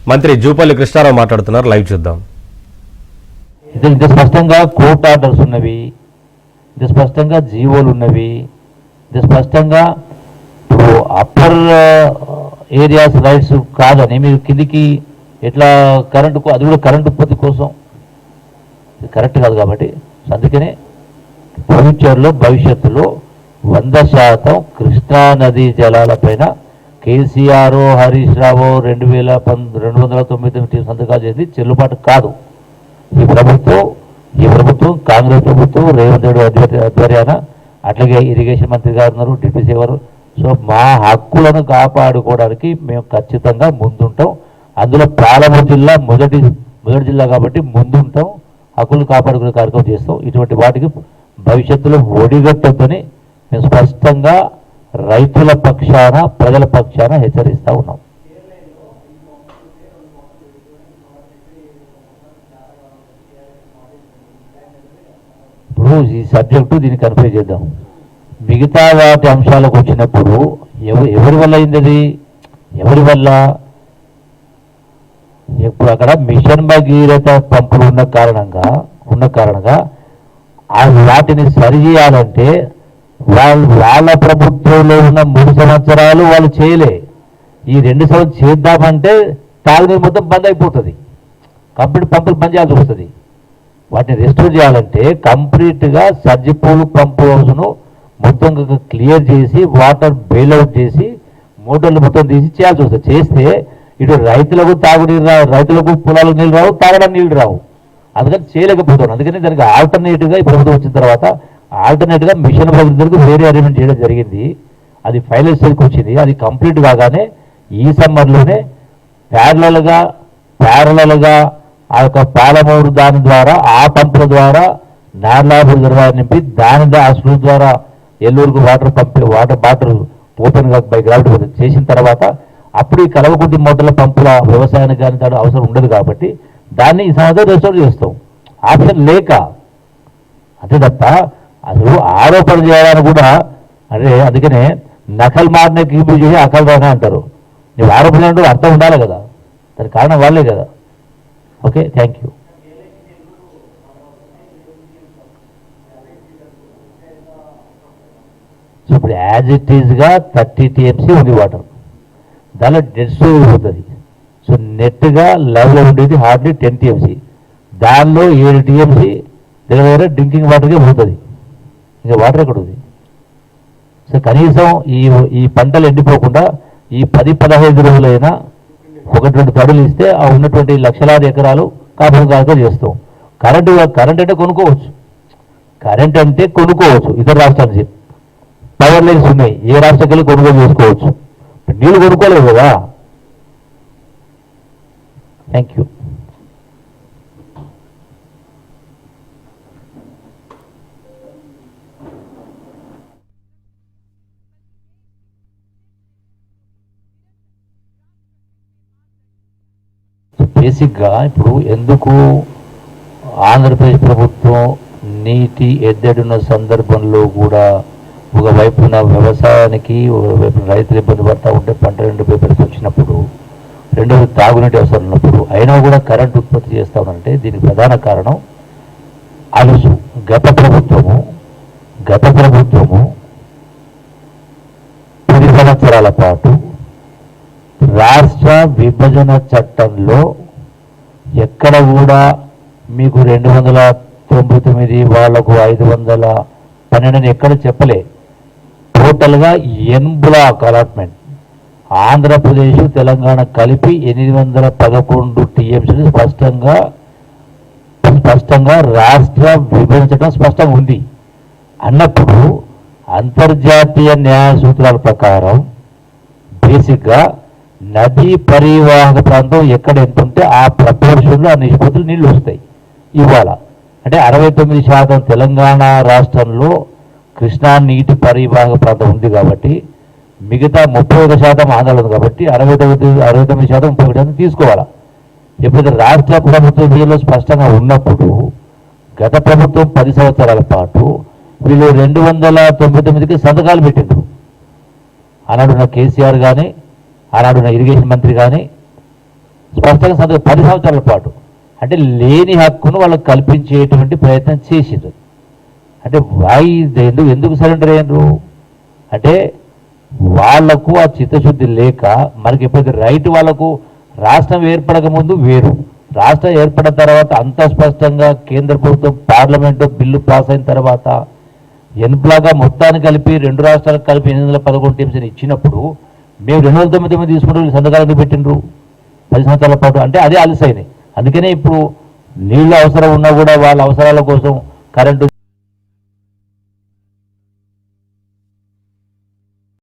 మంత్రి జూపల్లి కృష్ణారావు మాట్లాడుతున్నారు, లైవ్ చూద్దాం. ఇంత స్పష్టంగా కోర్టు ఆర్డర్స్ ఉన్నవి, ఇంత స్పష్టంగా జీవోలు ఉన్నవి, ఇంత స్పష్టంగా ఇప్పుడు అప్పర్ ఏరియాస్ రైట్స్ కాదని మీరు కిందికి ఎట్లా కరెంటు, అది కూడా కరెంటు ఉత్పత్తి కోసం కరెక్ట్ కాదు. కాబట్టి అందుకనే ఫ్యూచర్లో భవిష్యత్తులో 100% కృష్ణా నదీ జలాలపైన కేసీఆర్ హరీష్ రావు 299 సంతకాలు చేసి చెల్లుబాటు కాదు. ఈ ప్రభుత్వం కాంగ్రెస్ ప్రభుత్వం రేవంత్ రెడ్డి ఆధ్వర్యాన, అట్లాగే ఇరిగేషన్ మంత్రి గారు ఉన్నారు, డిప్యూటీ గారు. సో మా హక్కులను కాపాడుకోవడానికి మేము ఖచ్చితంగా ముందుంటాం. అందులో పాలమూరు జిల్లా మొదటి జిల్లా కాబట్టి ముందుంటాం, హక్కులు కాపాడుకునే కార్యక్రమం చేస్తాం. ఇటువంటి వాటికి భవిష్యత్తులో ఒడిగట్టొద్దని మేము స్పష్టంగా రైతుల పక్షాన, ప్రజల పక్షాన హెచ్చరిస్తూ ఉన్నాం. ఇప్పుడు ఈ సబ్జెక్టు దీన్ని కన్ఫ్యూజ్ చేద్దాం. మిగతా వాటి అంశాలకు వచ్చినప్పుడు ఎవరి వల్ల అయింది, ఎవరి వల్ల? ఇప్పుడు అక్కడ మిషన్ భగీరథ పంపులు ఉన్న కారణంగా వాటిని సరి చేయాలంటే వాళ్ళ ప్రభుత్వంలో ఉన్న 3 సంవత్సరాలు వాళ్ళు చేయలే. ఈ 2 సంవత్సరాలు చేద్దామంటే తాగునీరు మొత్తం బంద్ అయిపోతుంది, కంప్లీట్ పంపులు బంద్ చేయాల్సి వస్తుంది. వాటిని రెస్టోర్ చేయాలంటే కంప్లీట్గా సర్జిపూల్ పంప్ హౌస్ను మొత్తం క్లియర్ చేసి, వాటర్ బెయిల్అవుట్ చేసి, మోటార్లు మొత్తం తీసి చేయాల్సి వస్తుంది. చేస్తే ఇటు రైతులకు తాగునీరు రావు, రైతులకు పొలాలకు నీళ్ళు రావు, తాగడానికి నీళ్ళు రావు. అందుకని చేయలేకపోతున్నాం. అందుకని దానికి ఆల్టర్నేటివ్గా ఈ ప్రభుత్వం వచ్చిన తర్వాత ఆల్టర్నేట్గా మిషన్ భగీరథకు వేరే అరేంజ్మెంట్ చేయడం జరిగింది. అది ఫైనల్ స్టేజ్కి వచ్చింది. అది కంప్లీట్ కాగానే ఈ సమ్మర్లోనే ప్యారలల్గా ఆ యొక్క పాలమూరు దాని ద్వారా, ఆ పంపుల ద్వారా నార్లాబు రిజర్వాయర్ నింపి దాని ఆ స్లూస్ ద్వారా ఎల్లూరుకు వాటర్ బాటర్ ఓపెన్గా బై గ్రావిటీ చేసిన తర్వాత అప్పుడు ఈ కలవకుర్తి మోటార్ల పంపుల వ్యవసాయానికి కానీ దాని అవసరం ఉండదు. కాబట్టి దాన్ని ఈ సంవత్సరం రెస్టోర్ చేస్తాం, ఆప్షన్ లేక. అంతే తప్ప అసలు ఆరోపణ చేయడానికి కూడా అందుకనే నకల్ మారిన కీపు చేసి అకల్ రానా అంటారు. నువ్వు ఆరోపణ అంటే అర్థం ఉండాలి కదా, దానికి కారణం వాళ్ళే కదా. Okay, thank you. సో ఇప్పుడు యాజ్ ఇట్ ఈజ్గా 30 TMC ఉంది వాటర్, దానిలో డెడ్ స్టోరేజ్ అవుతుంది. సో నెట్గా లెవెల్ ఉండేది హార్డ్లీ 10 TMC, దానిలో 7 TMC దగ్గర డ్రింకింగ్ వాటర్కే పోతుంది. ఇంకా వాటర్ ఎక్కడ ఉంది? సో కనీసం ఈ పంటలు ఎండిపోకుండా ఈ 10-15 రోజులైనా 1-2 తడులు ఇస్తే ఆ ఉన్నటువంటి లక్షలాది ఎకరాలు కాపుగా చేస్తాం. కరెంట్ అంటే కొనుక్కోవచ్చు, ఇతర రాష్ట్రానికి పవర్ లైన్స్ ఉన్నాయి, ఏ రాష్ట్రానికి వెళ్ళి కొనుగోలు చేసుకోవచ్చు. నీళ్ళు కొనుక్కోలేదు కదా. Thank you. బేసిక్గా ఇప్పుడు ఎందుకు ఆంధ్రప్రదేశ్ ప్రభుత్వం నీటి ఎద్దడున్న సందర్భంలో కూడా ఒకవైపున వ్యవసాయానికి, ఒకవైపున రైతులు ఇబ్బంది పడతా ఉంటే పంట 2 పేపర్స్ వచ్చినప్పుడు, రెండోది తాగునీటి అవసరం ఉన్నప్పుడు అయినా కూడా కరెంట్ ఉత్పత్తి చేస్తూ ఉన్నారంటే దీనికి ప్రధాన కారణం అలుసు. గత ప్రభుత్వము 10 సంవత్సరాల పాటు రాష్ట్ర విభజన చట్టంలో ఎక్కడ కూడా మీకు 299 వాళ్లకు 512 ఎక్కడ చెప్పలే. టోటల్గా ఎన్ బ్లాక్ అలాట్మెంట్ ఆంధ్రప్రదేశ్ తెలంగాణ కలిపి 811 TMC స్పష్టంగా రాష్ట్ర విభజన చట్టం స్పష్టంగా ఉంది అన్నప్పుడు అంతర్జాతీయ న్యాయ సూత్రాల ప్రకారం బేసిక్గా నదీ పరివాహక ప్రాంతం ఎక్కడ ఎంత ఉంటే ఆ ప్రపోర్షన్లో ఆ నిష్పత్తులు నీళ్లు వస్తాయి. ఇవాళ అంటే 69% తెలంగాణ రాష్ట్రంలో కృష్ణా నీటి పరివాహక ప్రాంతం ఉంది కాబట్టి మిగతా 31% ఆంధ్రలో ఉంది కాబట్టి 69% 31% తీసుకోవాలా. ఎప్పుడైతే రాష్ట్ర ప్రభుత్వం దీనిలో స్పష్టంగా ఉన్నప్పుడు గత ప్రభుత్వం 10 సంవత్సరాల పాటు వీళ్ళు 299కి సంతకాలు పెట్టిండ్రు. ఆనాడున్న కేసీఆర్ కానీ, ఆనాడున్న ఇరిగేషన్ మంత్రి కానీ, స్పష్టంగా 10 సంవత్సరాల పాటు అంటే లేని హక్కును వాళ్ళకు కల్పించేటువంటి ప్రయత్నం చేసిండ్రు. అంటే ఎందుకు సరెండర్ అయ్యారు అంటే వాళ్లకు ఆ చిత్తశుద్ధి లేక, మనకి ఎప్పుడైతే రైట్ వాళ్ళకు రాష్ట్రం ఏర్పడక ముందు వేరు, రాష్ట్రం ఏర్పడిన తర్వాత అంత స్పష్టంగా కేంద్ర ప్రభుత్వం పార్లమెంటు బిల్లు పాస్ అయిన తర్వాత ఎన్ప్లాగా మొత్తాన్ని కలిపి 2 రాష్ట్రాలకు కలిపి 811 టీమ్స్ అని ఇచ్చినప్పుడు మేము 299 తీసుకుంటూ సంతకాలు పెట్టిండ్రు 10 సంవత్సరాల పాటు. అంటే అదే అలసైనాయి. అందుకనే ఇప్పుడు నీళ్ళు అవసరం ఉన్నా కూడా వాళ్ళ అవసరాల కోసం కరెంటు